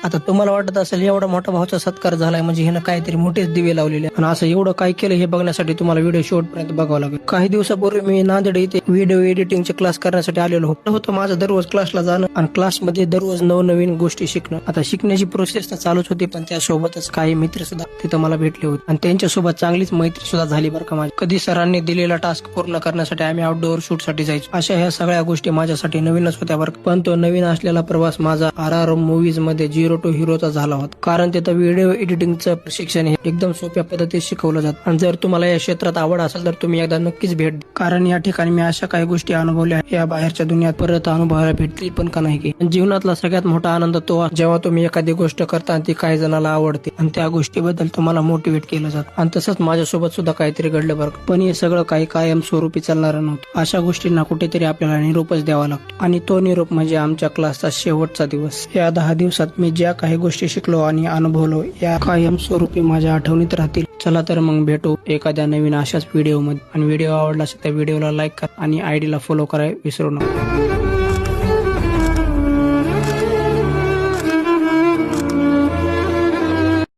आता तुम्हाला वाटत असेल एवढा मोठा भाऊचा सत्कार झालाय म्हणजे ह्यानं काहीतरी मोठेच दिवे लावलेले आणि असं एवढं काय केलं हे बघण्यासाठी तुम्हाला व्हिडिओ शेवटपर्यंत बघावं लागेल. काही दिवसापूर्वी मी नांदेड इथे व्हिडिओ एडिटिंगचे क्लास करण्यासाठी आलेलो होतो. माझं दररोज क्लासला जाणं आणि क्लासमध्ये दररोज नवनवीन गोष्टी शिकणं. आता शिकण्याची प्रोसेस तर चालूच होती पण त्यासोबतच काही मित्र सुद्धा तिथं मला भेटले होते आणि त्यांच्यासोबत चांगलीच मैत्री सुद्धा झाली बरं का माझी. कधी सरांनी दिलेला टास्क पूर्ण करण्यासाठी आम्ही आउटडोअर शूट साठी जायचो. अशा ह्या सगळ्या गोष्टी माझ्यासाठी नवीनच होत्या बरं. पण तो नवीन असलेला प्रवास माझा RR मूव्हीज मध्ये झिरो टू हिरोचा झाला होता. कारण तिथं व्हिडिओ एडिटिंगचं प्रशिक्षण हे एकदम सोप्या पद्धतीत शिकवलं जातं आणि जर तुम्हाला या क्षेत्रात आवड असेल तर तुम्ही एकदा नक्कीच भेट द्या. कारण या ठिकाणी मी अशा काही गोष्टी अनुभवल्या या बाहेरच्या दुनियात परत अनुभवायला भेटतील पण का नाही की. जीवनातला सगळ्यात मोठा आनंद तो जेव्हा तुम्ही एखादी गोष्ट करता आणि ती काही जणाला आवडते आणि त्या गोष्टीबद्दल तुम्हाला मोटिवेट केलं जातं. आणि तसंच माझ्यासोबत सुद्धा काहीतरी घडलं बरं. पण हे सगळं काही कायम स्वरूपी चालणारं नव्हतं. अशा गोष्टींना कुठेतरी आपल्याला निरोपच द्यावा लागतो आणि तो निरोप म्हणजे आमच्या क्लासचा शेवटचा दिवस. या 10 दिवसात मी ज्या काही गोष्टी शिकलो आणि अनुभवलो या कायम स्वरूपी माझ्या आठवणीत राहतील. चला तर मग भेटू एखाद्या नवीन अशाच व्हिडिओ मध्ये. आणि व्हिडिओ आवडला असेल तर व्हिडिओला लाईक करा आणि ID ला फॉलो करायला विसरू नका.